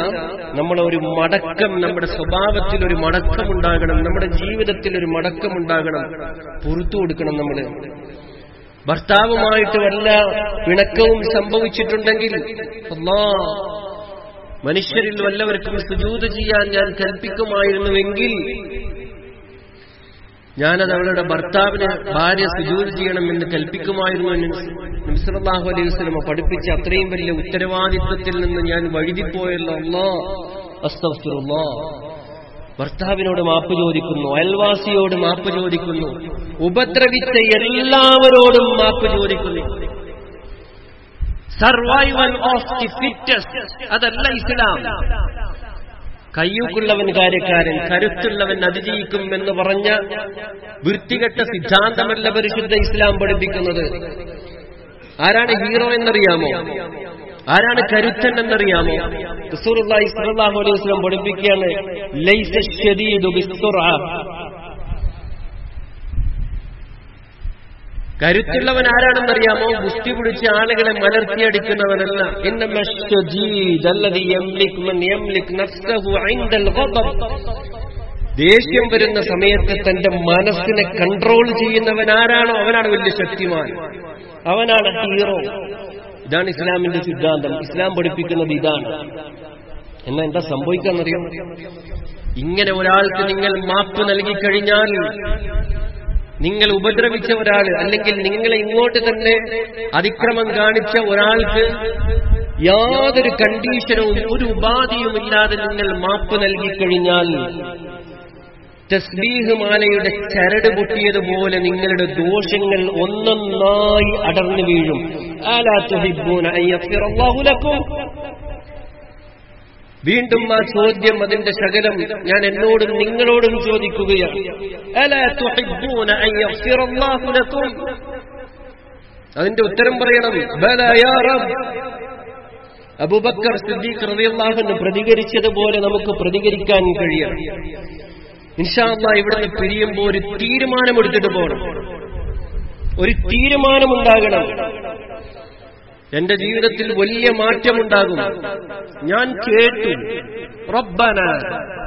നമ്മളൊരു മടക്കം, നമ്മുടെ സ്വഭാവത്തിൽ ഒരു മടക്കമുണ്ടാകണം, നമ്മുടെ ജീവിതത്തിൽ ഒരു മടക്കമുണ്ടാകണം. പുറത്തു കൊടുക്കണം. നമ്മള് ഭർത്താവുമായിട്ട് വല്ല പിണക്കവും സംഭവിച്ചിട്ടുണ്ടെങ്കിൽ, അല്ലാഹ് മനുഷ്യരിൽ വല്ലവർക്കും സുജൂദ് ചെയ്യാൻ ഞാൻ കൽപ്പിക്കുമായിരുന്നുവെങ്കിൽ ഞാനത് അവളുടെ ഭർത്താവിന് ഭാര്യ സുജൂദ് ചെയ്യണമെന്ന് കൽപ്പിക്കുമായിരുന്നു എന്ന് നബി സല്ലല്ലാഹു അലൈഹി വസല്ലം പഠിപ്പിച്ച അത്രയും വലിയ ഉത്തരവാദിത്വത്തിൽ നിന്ന് ഞാൻ വഴുതിപ്പോയല്ലോ. അല്ലാഹ്, അസ്തഗ്ഫിറുല്ലാഹ്. ഭർത്താവിനോട് മാപ്പ് ചോദിക്കുന്നു, അയൽവാസിയോട് മാപ്പ് ചോദിക്കുന്നു, ഉപദ്രവിച്ച എല്ലാവരോടും മാപ്പ് ചോദിക്കുന്നു. സർവൈവൽ ഓഫ് ദി ഫിറ്റസ്റ്റ്, അതല്ല ഇസ്ലാം. കയ്യൂക്കുള്ളവൻ കാര്യക്കാരൻ, കരുത്തുള്ളവൻ അതിജയിക്കും എന്ന് പറഞ്ഞ വൃത്തികെട്ട സിദ്ധാന്തമല്ല പരിശുദ്ധ ഇസ്ലാം പഠിപ്പിക്കുന്നത്. ആരാണ് ഹീറോ എന്നറിയാമോ? ആരാണ് കരുത്തൻ എന്നറിയാമോ? റസൂലുള്ളാഹി സ്വല്ലല്ലാഹു അലൈഹി വസല്ലം പഠിപ്പിക്കുകയാണ്, ലൈസ ശദീദു ബിസ്സുർഅ. കരുത്തുള്ളവൻ ആരാണെന്നറിയാമോ? ഗുസ്തി പിടിച്ച ആളുകളെ മലർത്തിയടിക്കുന്നവനല്ല. ഇന്നമ ശദീദ് അല്ലദീ യംലിക് മൻ യംലിക് നഫ്സഹു ഇൻദൽ ഗദബ്. ദേഷ്യം വരുന്ന സമയത്ത് തന്റെ മനസ്സിനെ കൺട്രോൾ ചെയ്യുന്നവൻ ആരാണോ അവനാണ് വലിയ ശക്തിമാൻ, അവനാണ് ഹീറോ. ഇതാണ് ഇസ്ലാമിന്റെ സിദ്ധാന്തം. ഇസ്ലാം പഠിപ്പിക്കുന്നത് ഇതാണ്. എന്നാൽ എന്താ സംഭവിക്കാന്നറിയോ? ഇങ്ങനെ ഒരാൾക്ക് നിങ്ങൾ മാപ്പ് നൽകിക്കഴിഞ്ഞാൽ, നിങ്ങൾ ഉപദ്രവിച്ച ഒരാൾ, അല്ലെങ്കിൽ നിങ്ങളെ ഇങ്ങോട്ട് തന്നെ അതിക്രമം കാണിച്ച ഒരാൾക്ക് യാതൊരു കണ്ടീഷനും ഒരു ഉപാധിയുമില്ലാതെ നിങ്ങൾ മാപ്പ് നൽകിക്കഴിഞ്ഞാൽ, തസ്ബീഹ് മാലയുടെ ചരട് പൊട്ടിയതുപോലെ നിങ്ങളുടെ ദോഷങ്ങൾ ഒന്നൊന്നായി അടർന്നു വീഴും. അലാ തുഹിബ്ബൂന അൻ യഗ്ഫിറല്ലാഹു ലക്കും. വീണ്ടും ആ ചോദ്യം, അതിന്റെ ശകലം ഞാൻ എന്നോടും നിങ്ങളോടും ചോദിക്കുകയാണ്. അലാ തുഹിബ്ബൂന അൻ യഗ്ഫിറല്ലാഹു ലക്കും. അതിന്റെ ഉത്തരം പറയണം, ബലാ യാ റബ്ബ്. അബൂബക്കർ സിദ്ദീഖ് റളിയല്ലാഹു അൻഹു പ്രതികരിച്ചതുപോലെ നമുക്ക് പ്രതികരിക്കാൻ കഴിയണം. ഇൻഷാ അല്ലാഹ് ഇവിടുന്ന് പിരിയുമ്പോൾ ഒരു തീരുമാനമെടുത്തിട്ട് പോകണം. ഒരു തീരുമാനമുണ്ടാകണം. എന്റെ ജീവിതത്തിൽ വലിയ മാറ്റമുണ്ടാകും. ഞാൻ കേട്ടു, റബ്ബന,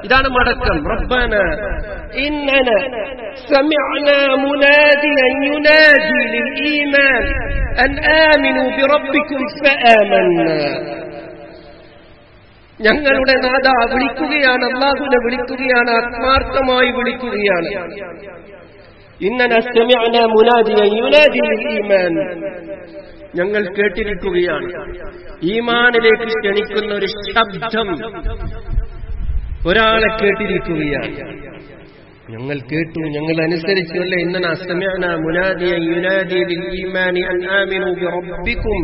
ഇതാണ് മടക്കം. റബ്ബന ഇന്നന സമിഅനാ മുനാദിയൻ യുനാദി ലിൽ ഈമാൻ അൻ ആമിനു ബിറബ്ബികും ഫആമന്നാ. ഞങ്ങളുടെ നാഥ വിളിക്കുകയാണ്, അല്ലാഹുവിനെ വിളിക്കുകയാണ്, ആത്മാർത്ഥമായി വിളിക്കുകയാണ്. ഇന്നന സമിഅനാ മുനാദിയൻ യുനാദി ലിൽ ഈമാൻ. ഞങ്ങൾ കേട്ടിരിക്കുകയാണ്, ഈമാനിലേക്ക് ക്ഷണിക്കുന്ന ഒരു ശബ്ദം ഒരാളെ കേട്ടിരിക്കുകയാണ്. ഞങ്ങൾ കേട്ടു, ഞങ്ങൾ അനുസരിച്ചു. അല്ലേ, ഇന്നനാ സമിഅനാ മുനാദിയൻ യുനാദി ബിൽ ഈമാനി അൻ ആമിനൂ ബിറബ്ബിക്കും,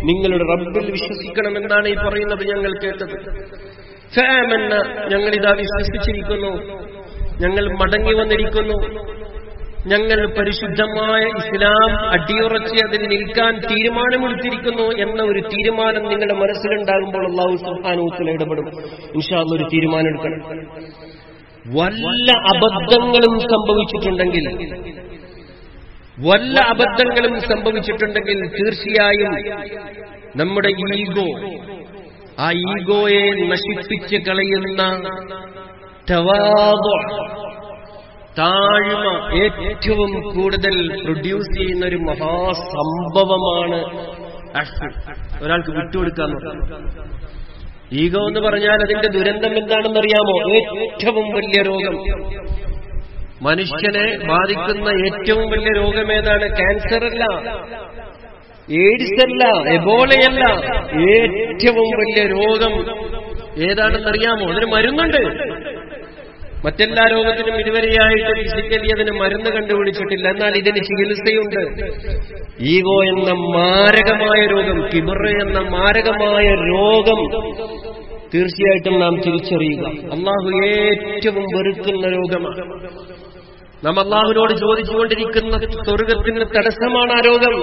നിങ്ങളുടെ റബ്ബിൽ വിശ്വസിക്കണമെന്നാണ് ഈ പറയുന്നത്. ഞങ്ങൾ കേട്ടത്. ഫആമന്ന, ഞങ്ങളിതാ വിശ്വസിച്ചിരിക്കുന്നു, ഞങ്ങൾ മടങ്ങി വന്നിരിക്കുന്നു, ഞങ്ങൾ പരിശുദ്ധമായ ഇസ്ലാം അടിയുറച്ച് അതിൽ നിൽക്കാൻ തീരുമാനമെടുത്തിരിക്കുന്നു എന്ന ഒരു തീരുമാനം നിങ്ങളുടെ മനസ്സിലുണ്ടാകുമ്പോൾ അല്ലാഹു സുബ്ഹാനഹു വ തആല ഇടപെടും. ഇൻഷാ അല്ലാഹ് ഒരു തീരുമാനം എടുക്കണം. വല്ല അബദ്ധങ്ങളും സംഭവിച്ചിട്ടുണ്ടെങ്കിൽ തീർച്ചയായും നമ്മുടെ ആ ഈഗോയെ നശിപ്പിച്ച് കളയുന്ന തവാദു, താഴ്മ ഏറ്റവും കൂടുതൽ പ്രൊഡ്യൂസ് ചെയ്യുന്ന ഒരു മഹാസംഭവമാണ് ഒരാൾക്ക് വിട്ടുകൊടുക്കാന്ന് പറഞ്ഞത്. ഈഗോ എന്ന് പറഞ്ഞാൽ അതിന്റെ ദുരന്തം എന്താണെന്നറിയാമോ? ഏറ്റവും വലിയ രോഗം, മനുഷ്യനെ ബാധിക്കുന്ന ഏറ്റവും വലിയ രോഗം ഏതാണ്? ക്യാൻസർ അല്ല, എയ്ഡ്സ് അല്ല, എബോളയല്ല. ഏറ്റവും വലിയ രോഗം ഏതാണെന്നറിയാമോ? അതിന് മരുന്നുണ്ട്. മറ്റെല്ലാ രോഗത്തിനും ഇതുവരെയായിട്ട് ഫിസിക്കലി അതിന് മരുന്ന് കണ്ടുപിടിച്ചിട്ടില്ല. എന്നാൽ ഇതിന് ചികിത്സയുണ്ട്. ഈഗോ എന്ന മാരകമായ രോഗം, കിബർ എന്ന മാരകമായ രോഗം തീർച്ചയായിട്ടും നാം തിരിച്ചറിയുക. അള്ളാഹു ഏറ്റവും വെറുക്കുന്ന രോഗമാണ്. നാം അള്ളാഹുവിനോട് ചോദിച്ചുകൊണ്ടിരിക്കുന്ന സ്വർഗത്തിന് തടസ്സമാണ് ആ രോഗം.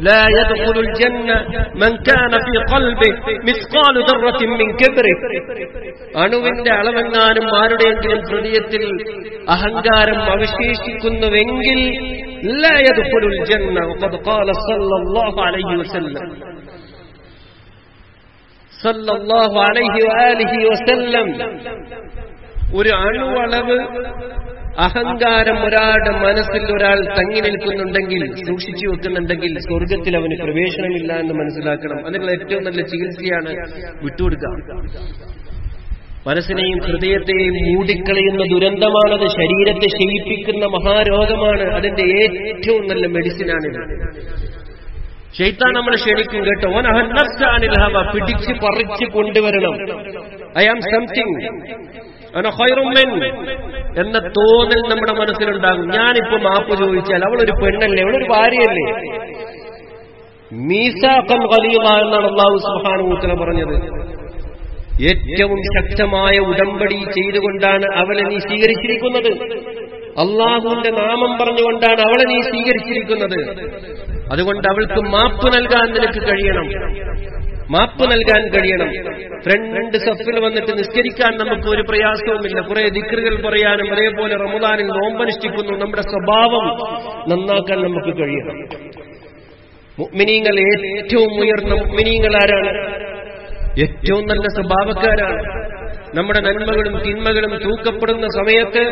لا يدخل الجنة من كان في قلبه مثقال ذرة من كبر. അണുവിന്റെ അളവെങ്ങാനും ആരുടെയെങ്കിലും ഹൃദയത്തിൽ അഹങ്കാരം അവശേഷിക്കുന്നുവെങ്കിൽ لا يدخل الجنة. وقد قال صلى الله عليه وسلم ഒരു അണുവളവ് അഹങ്കാരം ഒരാളുടെ മനസ്സിൽ ഒരാൾ തങ്ങി നിൽക്കുന്നുണ്ടെങ്കിൽ, സൂക്ഷിച്ചു വെക്കുന്നുണ്ടെങ്കിൽ സ്വർഗത്തിൽ അവന് പ്രവേശനമില്ല എന്ന് മനസ്സിലാക്കണം. അതിനുള്ള ഏറ്റവും നല്ല ചികിത്സയാണ് വിട്ടുകൊടുക്കുക. മനസ്സിനെയും ഹൃദയത്തെയും മൂടിക്കളയുന്ന ദുരന്തമാണത്. ശരീരത്തെ ക്ഷയിപ്പിക്കുന്ന മഹാരോഗമാണ്. അതിന്റെ ഏറ്റവും നല്ല മെഡിസിനാണിത്. ശൈത്താൻ നമ്മളെ ക്ഷണിക്കും കേട്ടോ. പിടിച്ച് പറിച്ച് കൊണ്ടുവരണം. ഐ ആം സംതിങ് എന്ന തോന്നൽ നമ്മുടെ മനസ്സിലുണ്ടാകും. ഞാനിപ്പോ മാപ്പ് ചോദിച്ചാൽ അവളൊരു പെണ്ണല്ലേ, അവളൊരു ഭാര്യയല്ലേ. മീസാഖൻ ഖലീദ എന്നാണ് അല്ലാഹു സുബ്ഹാനഹു വ തആല പറഞ്ഞത്. ഏറ്റവും ശക്തമായ ഉടമ്പടി ചെയ്തുകൊണ്ടാണ് അവളെ നീ സ്വീകരിച്ചിരിക്കുന്നത്. അള്ളാഹുവിന്റെ നാമം പറഞ്ഞുകൊണ്ടാണ് അവളെ നീ സ്വീകരിച്ചിരിക്കുന്നത്. അതുകൊണ്ട് അവൾക്ക് മാപ്പ് നൽകാൻ നിനക്ക് കഴിയണം, മാപ്പ് നൽകാൻ കഴിയണം. രണ്ട് സഫിൽ വന്നിട്ട് നിസ്കരിക്കാൻ നമുക്ക് ഒരു പ്രയാസവുമില്ല. കുറെ ദിക്റുകൾ പറയാനും അതേപോലെ റമദാനിൽ നോമ്പനുഷ്ഠിക്കുന്നു. നമ്മുടെ സ്വഭാവം നന്നാക്കാൻ നമുക്ക് കഴിയണം. മുഅ്മിനീങ്ങൾ, ഏറ്റവും ഉയർന്ന മുഅ്മിനീങ്ങൾ ആരാണ്? ഏറ്റവും നല്ല സ്വഭാവക്കാരാണ്. നമ്മുടെ നന്മകളും തിന്മകളും തൂക്കപ്പെടുന്ന സമയത്ത്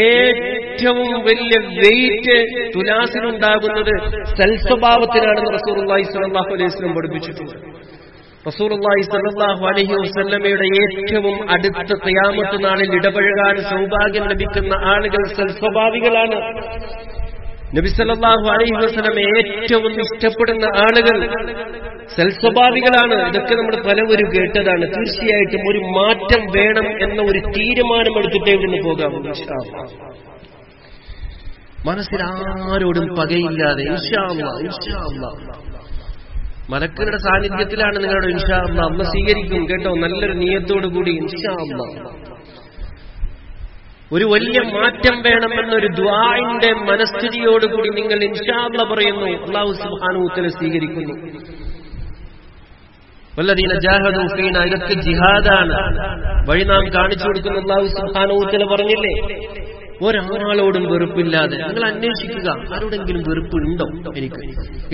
ഏറ്റവും വലിയ വെയിറ്റ് തുലാസിലുണ്ടാകുന്നത് സൽസ്വഭാവത്തിനാണെന്ന് റസൂലുള്ളാഹി സ്വല്ലല്ലാഹു അലൈഹി വസല്ലം പഠിപ്പിച്ചിട്ടുണ്ട്. റസൂലുള്ളാഹി സ്വല്ലല്ലാഹു അലൈഹി വസല്ലമയുടെ ഏറ്റവും അടുത്ത ഖിയാമത്ത് നാളിൽ ഇടപഴകാൻ സൗഭാഗ്യം ലഭിക്കുന്ന ആളുകൾ സൽസ്വഭാവികളാണ്. നബി സല്ലല്ലാഹു അലൈഹി വസല്ലം ഏറ്റവും ഇഷ്ടപ്പെടുന്ന ആളുകൾ സൽസ്വഭാവികളാണ്. ഇതൊക്കെ നമ്മൾ പലവരും കേട്ടതാണ്. തീർച്ചയായിട്ടും ഒരു മാറ്റം വേണം എന്ന ഒരു തീരുമാനമെടുത്തിട്ടേ ഇവിടുന്ന് പോകാമോ. ഇൻഷാ അല്ലാഹ് മനസ്സിൽ ആരോടും പകയില്ലാതെ ഇൻഷാ അല്ലാഹ്, ഇൻഷാ അല്ലാഹ് മലക്കുകളുടെ സാന്നിധ്യത്തിലാണ് നിങ്ങളുടെ ഇൻഷാ അല്ലാഹ്. അല്ലാഹ് സ്വീകരിക്കും കേട്ടോ, നല്ലൊരു നിയ്യത്തോടു കൂടി ഇൻഷാ അല്ലാഹ്. ഒരു വലിയ മാറ്റം വേണമെന്നൊരു ദുആഇന്റെ മനസ്ഥിതിയോടുകൂടി നിങ്ങൾ ഇൻഷാ അല്ലാഹ് പറയുന്നു, അല്ലാഹു സുബ്ഹാനഹു വ തആല സ്വീകരിക്കുന്നു. വല്ലദീന ജാഹദൂ ഫീനാ, ഇതൊക്കെ ജിഹാദാണ്. വഴി നാം കാണിച്ചു കൊടുക്കുന്ന അല്ലാഹു സുബ്ഹാനഹു വ തആല പറഞ്ഞില്ലേ, ഒരാളോടും വെറുപ്പില്ലാതെ. നിങ്ങൾ അന്വേഷിക്കുക, ആരോടെങ്കിലും വെറുപ്പുണ്ടോ? എനിക്ക്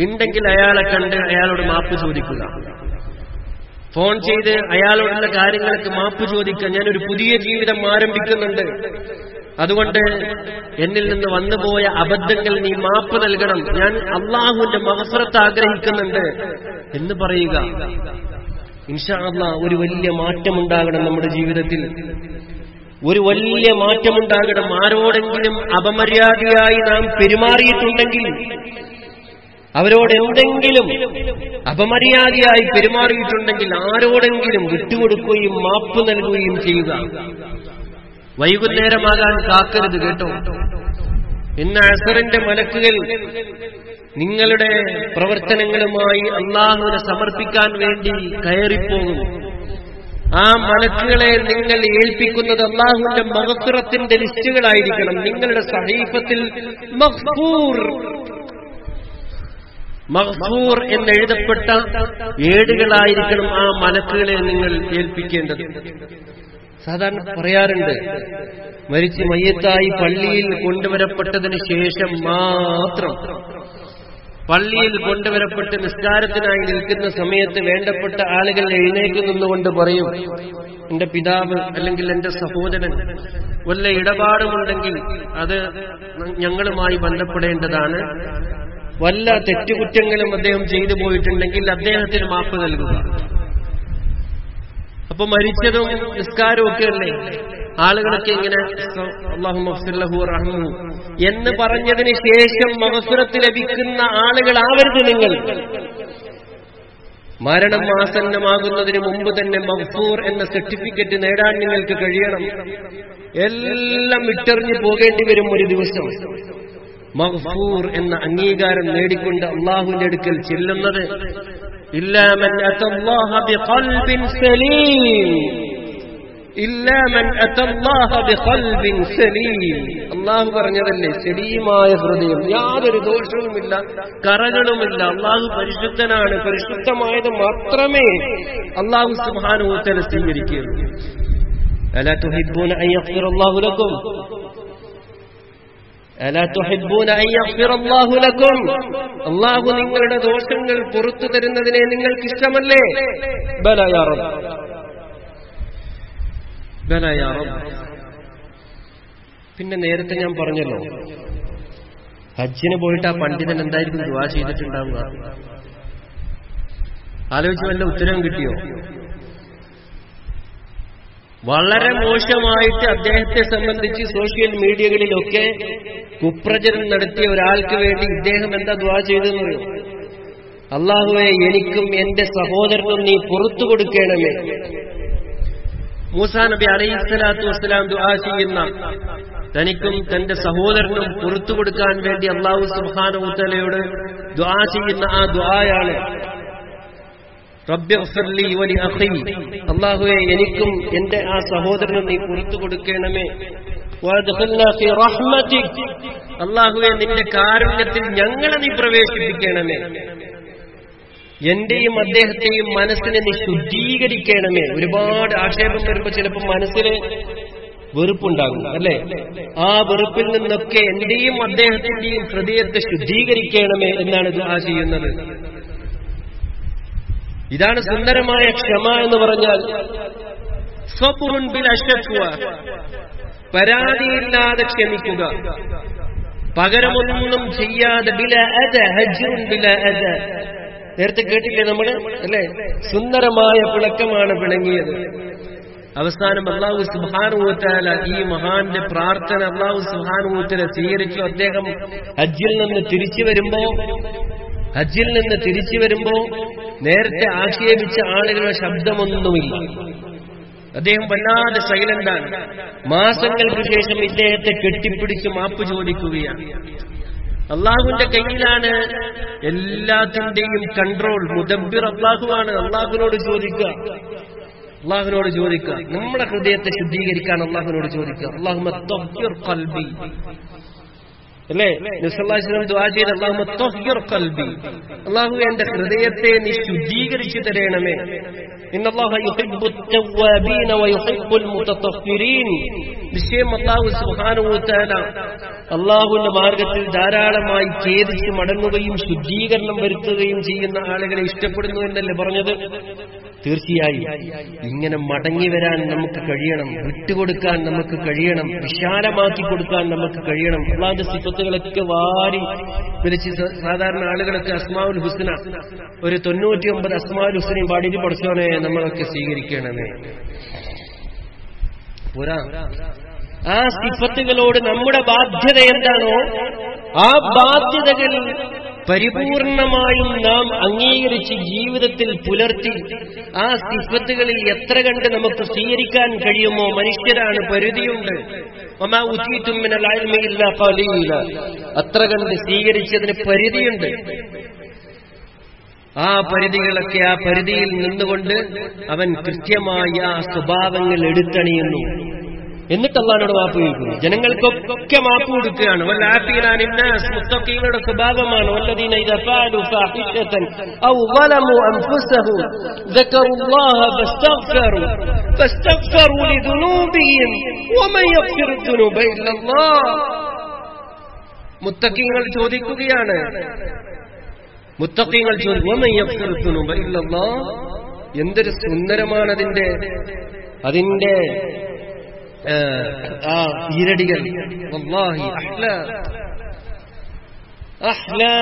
ഉണ്ടെങ്കിൽ അയാളെ കണ്ട് അയാളോട് മാപ്പ് ചോദിക്കുക. ഫോൺ ചെയ്ത് അയാളോടുള്ള കാര്യങ്ങൾക്ക് മാപ്പ് ചോദിക്കുക. ഞാനൊരു പുതിയ ജീവിതം ആരംഭിക്കുന്നുണ്ട്, അതുകൊണ്ട് എന്നിൽ നിന്ന് വന്നുപോയ അബദ്ധങ്ങൾ നീ മാപ്പ് നൽകണം, ഞാൻ അള്ളാഹുവിന്റെ മഗ്ഫിറത്ത് ആഗ്രഹിക്കുന്നുണ്ട് എന്ന് പറയുക. ഇൻഷാ അല്ലാഹ് ഒരു വലിയ മാറ്റമുണ്ടാകണം നമ്മുടെ ജീവിതത്തിൽ, ഒരു വലിയ മാറ്റമുണ്ടാകണം. ആരോടെങ്കിലും അപമര്യാദയായി നാം പെരുമാറിയിട്ടുണ്ടെങ്കിൽ, അവരോട് എന്തെങ്കിലും അപമര്യാദയായി പെരുമാറിയിട്ടുണ്ടെങ്കിൽ ആരോടെങ്കിലും വിട്ടുകൊടുക്കുകയും മാപ്പ് നൽകുകയും ചെയ്യുക. വൈകുന്നേരമാകാൻ കാക്കരുത് കേട്ടോ. ഇന്ന് അസറിന്റെ മലക്കുകൾ നിങ്ങളുടെ പ്രവർത്തനങ്ങളുമായി അല്ലാഹുവിനെ സമർപ്പിക്കാൻ വേണ്ടി കയറിപ്പോകും. ആ മലക്കുകളെ നിങ്ങൾ ഏൽപ്പിക്കുന്നത് അല്ലാഹുവിന്റെ മഗ്ഫിറത്തിന്റെ ലിസ്റ്റുകളായിരിക്കണം. നിങ്ങളുടെ സഹീഫത്തിൽ മഗ്ഫൂർ എന്നെഴുതപ്പെട്ട ഏടുകളായിരിക്കണം ആ മലക്കുകളെ നിങ്ങൾ ഏൽപ്പിക്കേണ്ടത്. സാധാരണ പറയാറുണ്ട്, മരിച്ച് മയ്യത്തായി പള്ളിയിൽ കൊണ്ടുവരപ്പെട്ടതിന് ശേഷം മാത്രം, പള്ളിയിൽ കൊണ്ടുവരപ്പെട്ട് നിസ്കാരത്തിനായി നിൽക്കുന്ന സമയത്ത് വേണ്ടപ്പെട്ട ആളുകൾ എഴുന്നേറ്റ് നിന്നുകൊണ്ട് പറയും, എന്റെ പിതാവ് അല്ലെങ്കിൽ എന്റെ സഹോദരൻ വല്ല ഇടപാടുമുണ്ടെങ്കിൽ അത് ഞങ്ങളുമായി ബന്ധപ്പെടേണ്ടതാണ്, വല്ല തെറ്റുകുറ്റങ്ങളും അദ്ദേഹം ചെയ്തു പോയിട്ടുണ്ടെങ്കിൽ അദ്ദേഹത്തിന് മാപ്പ് നൽകുക. അപ്പൊ മരിച്ചതും നിസ്കാരവും ഒക്കെ അല്ലേ ആളുകളൊക്കെ ഇങ്ങനെ അല്ലാഹുമ്മ ഗ്ഫിർ ലഹു വറഹ്മഹു എന്ന് പറഞ്ഞതിന് ശേഷം മഗ്ഫിറത്ത് ലഭിക്കുന്ന ആളുകളാവരുത് നിങ്ങൾ. മരണം ആസന്നമാകുന്നതിന് മുമ്പ് തന്നെ മഗ്ഫൂർ എന്ന സർട്ടിഫിക്കറ്റ് നേടാൻ നിങ്ങൾക്ക് കഴിയണം. എല്ലാം വിട്ടെറിഞ്ഞു പോകേണ്ടി വരും ഒരു ദിവസം. മഗ്ഫൂർ എന്ന അംഗീകാരം നേടിക്കൊണ്ട് അല്ലാഹുവിന്റെ അടുക്കൽ ചെല്ലുന്നത് ഇല്ലാ മൻ അത്തല്ലാഹ ബിഖൽബിൻ സലീം, ഇല്ലാ മൻ അത്തല്ലാഹ ബിഖൽബിൻ സലീം. അല്ലാഹു പറഞ്ഞതല്ലേ, സലീമായ ഹൃദയം, യാതൊരു ദോഷവുമില്ല, കറകളുമില്ല. അല്ലാഹു പരിശുദ്ധനാണ്. പരിശുദ്ധമായത് മാത്രമേ അല്ലാഹു സുബ്ഹാനഹു വ തആല സ്വീകരിക്കുകയുള്ളൂ. അലാ തുഹിബ്ബൂന അൻ യഗ്ഫിറല്ലാഹു ലക്കും, അലാ തുഹിബ്ബൂന അൻ യഗ്ഫിറല്ലാഹു ലക്കും. അല്ലാഹു നിങ്ങളുടെ ദോഷങ്ങൾ പുറത്തു തരുന്നതിനെ നിങ്ങൾക്ക് ഇഷ്ടമല്ലേ? ബലാ യാ റബ്ബ്, ബലാ യാ റബ്ബ്. പിന്നെ നേരത്തെ ഞാൻ പറഞ്ഞല്ലോ, ഹജ്ജിന് പോയിട്ട് ആ പണ്ഡിതൻ എന്തായിരിക്കും ദുആ ചെയ്തിട്ടുണ്ടാവുക? ആലോചിച്ച് വല്ല ഉത്തരവും കിട്ടിയോ? വളരെ മോശമായിട്ട് അദ്ദേഹത്തെ സംബന്ധിച്ച് സോഷ്യൽ മീഡിയകളിലൊക്കെ കുപ്രചരണം നടത്തിയ ഒരാൾക്ക് വേണ്ടി ഇദ്ദേഹം എന്താ ദുആ ചെയ്തെന്ന് പറയും? അല്ലാഹുവേ, എനിക്കും എന്റെ സഹോദരനും നീ പുറത്തു കൊടുക്കണമേ. മൂസാ നബി അലൈഹിസ്സലാത്തു വസ്സലാം ദുആ ചെയ്യുന്ന തനിക്കും തന്റെ സഹോദരനും പുറത്തു കൊടുക്കാൻ വേണ്ടി അല്ലാഹു സുബ്ഹാനഹു വ തആലയോട് ദുആ ചെയ്യുന്ന ആ ദുആയാണ് റബ്ബി ഗ്ഫിർലി വലി അഖി, അല്ലാഹുവേ എനിക്കും എന്റെ ആ സഹോദരനും നീ പുറത്തു കൊടുക്കണമേ. വദ്ഖിൽനാ ഫി റഹ്മതിക്, അല്ലാഹുവേ നിന്റെ കാരുണ്യത്തിൽ ഞങ്ങളെ നീ പ്രവേശിപ്പിക്കണമേ. എന്റെയും അദ്ദേഹത്തെയും മനസ്സിനെ നീ ശുദ്ധീകരിക്കണമേ. ഒരുപാട് ആക്ഷേപം വരുമ്പോൾ ചിലപ്പോൾ മനസ്സിൽ വെറുപ്പുണ്ടാകും അല്ലെ? ആ വെറുപ്പിൽ നിന്നൊക്കെ എന്റെയും അദ്ദേഹത്തിന്റെയും ഹൃദയത്തെ ശുദ്ധീകരിക്കണമേ എന്നാണ് ദുആ ചെയ്യുന്നത്. ഇതാണ് സുന്ദരമായ ക്ഷമ എന്ന് പറഞ്ഞാൽ. സബ്റുൻ ബിലാ ശക്വ, പരാതിയില്ലാതെ ക്ഷമിക്കുക, പകരമൊന്നും ചെയ്യാതെ. ബിലാ അദ, ഹജ്റുൻ ബിലാ അദ. നേരത്തെ കേട്ടില്ലേ നമ്മള് അല്ലെ? സുന്ദരമായ പിണക്കമാണ് പിണങ്ങിയത്. അവസാനം അല്ലാഹു സുബ്ഹാനഹു വ തആല ഈ മഹാന്റെ പ്രാർത്ഥന അല്ലാഹു സുബ്ഹാനഹു വ തആല സ്വീകരിച്ചു. അദ്ദേഹം ഹജ്ജിൽ നിന്ന് തിരിച്ചു വരുമ്പോ നേരത്തെ ആക്ഷേപിച്ച ആളുകളുടെ ശബ്ദമൊന്നുമില്ല. അദ്ദേഹം വല്ലാതെ സൈലന്റാണ്. മാസങ്ങൾക്ക് ശേഷം ഇദ്ദേഹത്തെ കെട്ടിപ്പിടിച്ച് മാപ്പ് ചോദിക്കുകയാണ്. അള്ളാഹുവിന്റെ കയ്യിലാണ് എല്ലാത്തിന്റെയും കൺട്രോൾ. മുദബ്ബിർ അള്ളാഹുവാണ്. അള്ളാഹുവിനോട് ചോദിക്കുക. നമ്മുടെ ഹൃദയത്തെ ശുദ്ധീകരിക്കാൻ അള്ളാഹുവിനോട് ചോദിക്കുക. അല്ലാഹുമ്മ തഹ്ഹിർ ഖൽബി അല്ലേ? നബി സല്ലല്ലാഹു അലൈഹി വസല്ലം ദുആ ചെയ്ത അല്ലാഹുമ്മ തഹ്ഹിർ ഖൽബി, അല്ലാഹുവേ എന്റെ ഹൃദയത്തെ നീ ശുദ്ധീകരിച്ചു തരണമേ. ഇന്നല്ലാഹ യുഹിബ്ബുത് തവ്വാബീന വയുഹിബ്ബുൽ മുതതഹ്ഹിരീൻ. നിശ്ചയം അല്ലാഹു സുബ്ഹാനഹു വ തആല അല്ലാഹുവിന്റെ മാർഗത്തിൽ ധാരാളമായി ഖേദിച്ച് മടങ്ങുകയും ശുദ്ധീകരണം വരുത്തുകയും ചെയ്യുന്ന ആളുകളെ ഇഷ്ടപ്പെടുന്നു എന്നല്ലേ പറഞ്ഞത്? തീർച്ചയായും ഇങ്ങനെ മടങ്ങി വരാൻ നമുക്ക് കഴിയണം, വിട്ടുകൊടുക്കാൻ നമുക്ക് കഴിയണം, വിശാലമാക്കി കൊടുക്കാൻ നമുക്ക് കഴിയണം. അല്ലാഹുവിന്റെ സിഫത്തുകളൊക്കെ വാരി വിളിച്ച് സാധാരണ ആളുകളൊക്കെ അസ്മാഉൽ ഹുസ്ന ഒരു 99 അസ്മാഉൽ ഹുസ്നയും പാടിയിട്ട് പഠിച്ചോനെ നമ്മളൊക്കെ സ്വീകരിക്കണമേ. പോരാ, ആ സിഫത്തുകളോട് നമ്മുടെ ബാധ്യത എന്താണോ ആ ബാധ്യതകൾ പരിപൂർണമായും നാം അംഗീകരിച്ച് ജീവിതത്തിൽ പുലർത്തി ആ സിഫത്തുകളിൽ എത്ര കണ്ട് നമുക്ക് സ്വീകരിക്കാൻ കഴിയുമോ? മനുഷ്യരാണ്, പരിധിയുണ്ട്. വമാ ഉതീതും മിനൽ ഇൽമി ഇല്ലാ ഖലീല, അത്ര കണ്ട് സ്വീകരിച്ചതിന് പരിധിയുണ്ട്. ആ പരിധികളൊക്കെ, ആ പരിധിയിൽ നിന്നുകൊണ്ട് അവൻ കൃത്യമായ ആ സ്വഭാവങ്ങൾ എടുത്തണിയുന്നു. എന്നിട്ട് അല്ലാഹുവോട് മാപ്പ് ചോദിക്കുന്നു. ജനങ്ങൾക്കൊക്കെ മാപ്പ് കൊടുക്കുകയാണ്. മുത്തഖീങ്ങളുടെ സ്വഭാവമാണ്. വല്ലദീന ഇദാ ഫഅലു ഫാഹിശതൻ ഔ ളലമു അൻഫുസഹും ദക്കറുല്ലാഹ ഫസ്തഗ്ഫറു ലിദുനൂബിഹിം വമൻ യഗ്ഫിറു ദുനൂബ ഇല്ലല്ലാഹ്. മുത്തഖീങ്ങൾ ചോദിക്കുകയാണ്, മുത്തഖീങ്ങൾ ചോദിക്കും, വമൻ യഗ്ഫിറു ദുനൂബ ഇല്ലല്ലാഹ്. എന്തൊരു സുന്ദരമാണ് അതിന്റെ ആ ഈരടികൾ. വല്ലാഹി അഹ്ലാ അഹ്ലാ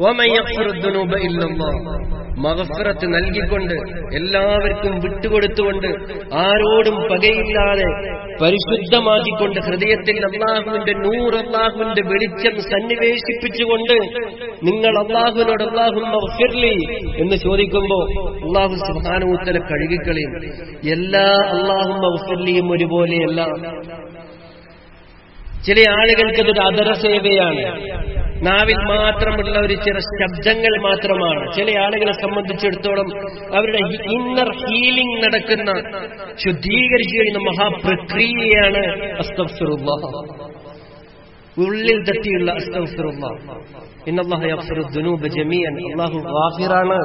വമൻ യഗ്ഫിറു ദുനൂബ ഇല്ലല്ലാഹ്. മഗ്ഫിറത്ത് നൽകിക്കൊണ്ട്, എല്ലാവർക്കും വിട്ടുകൊടുത്തുകൊണ്ട്, ആരോടും പകയില്ലാതെ പരിശുദ്ധമാക്കിക്കൊണ്ട്, ഹൃദയത്തിൽ അല്ലാഹുവിന്റെ നൂർ, അല്ലാഹുവിന്റെ വെളിച്ചം സന്നിവേശിപ്പിച്ചുകൊണ്ട് നിങ്ങൾ അല്ലാഹുവിനോട് അല്ലാഹുമ്മ ഗ്ഫിർലി എന്ന് ചോദിക്കുമ്പോൾ അല്ലാഹു സുബ്ഹാനഹു വ തആല കഴുകിക്കളയും. എല്ലാ അല്ലാഹുമ്മ ഗ്ഫിർലിയും ഒരുപോലെയല്ല. ചില ആളുകൾക്കതൊരു അദരസേവയാണ്, നാവിൽ മാത്രമുള്ള ഒരു ചില ശബ്ദങ്ങൾ മാത്രമാണ്. ചില ആളുകളെ സംബന്ധിച്ചിടത്തോളം അവരുടെ ഇന്നർ ഹീലിംഗ് നടക്കുന്ന, ശുദ്ധീകരിച്ചു കഴിയുന്ന മഹാപ്രക്രിയയാണ് അസ്തഗ്ഫിറുല്ലാഹ്, ഉള്ളിൽ തട്ടിയുള്ള അസ്തഗ്ഫിറുല്ലാഹ്. ഇന്നല്ലാഹ യഗ്ഫിറു ദുനൂബ ജമീഅൻ. അല്ലാഹു ഗാഫിറാണ്,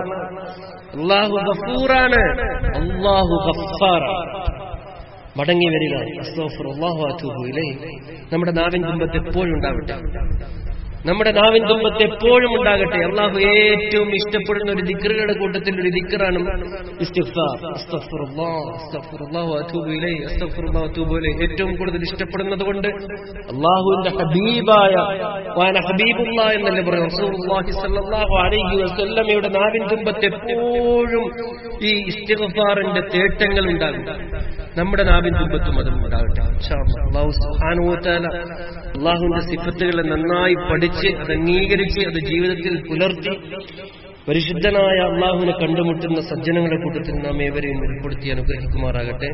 അല്ലാഹു ഗഫൂറാണ്, അല്ലാഹു ഗഫ്ഫാറാണ്. മടങ്ങി വരിക. അസ്തഗ്ഫിറുല്ലാഹ് വ അതൂബു ഇലൈഹി. നമ്മുടെ നാവിൻ തുമ്പത്ത് എപ്പോഴും ഉണ്ടാവട്ടെ, നമ്മുടെ നാവിൻ തുമ്പത്ത് എപ്പോഴും ഉണ്ടാകട്ടെ. അള്ളാഹു ഏറ്റവും ഇഷ്ടപ്പെടുന്ന ഒരു ദിക്റുകളുടെ കൂട്ടത്തിൽ ഒരു ദിക്റാണ് ഇസ്തിഗ്ഫാർ. അസ്തഗ്ഫിറുല്ലാഹ് അസ്തഗ്ഫിറുല്ലാഹ് വ അതൂബു ഇലൈഹി അസ്തഗ്ഫിറുല്ലാഹ് വ അതൂബു ഇലൈഹി. ഏറ്റവും കൂടുതൽ ഇഷ്ടപ്പെടുന്നത് കൊണ്ട് അള്ളാഹുവിന്റെ ഹബീബായ വാന ഹബീബുല്ലാഹ് എന്നല്ലേ പറയുന്നത്, റസൂലുള്ളാഹി സ്വല്ലല്ലാഹു അലൈഹി വസല്ലമയുടെ നാവിൻ തുമ്പത്ത് എപ്പോഴും ഈ ഇസ്തിഗ്ഫാറിന്റെ തേട്ടങ്ങൾ ഉണ്ടാകും. നമ്മുടെ നാവിൻ തുമ്പത്തും അതും ഉണ്ടാകട്ടെ ഇൻഷാ അല്ലാഹ്. അല്ലാഹു സുബ്ഹാനഹു വ തആല അള്ളാഹുവിന്റെ സിഫത്തുകളെ നന്നായി പഠിച്ച്, അത് അംഗീകരിച്ച്, അത് ജീവിതത്തിൽ പുലർത്തി പരിശുദ്ധനായ അള്ളാഹുവിനെ കണ്ടുമുട്ടുന്ന സജ്ജനങ്ങളുടെ കൂട്ടത്തിൽ നാം ഏവരെയും ഉൾപ്പെടുത്തി അനുഗ്രഹിക്കുമാറാകട്ടെ.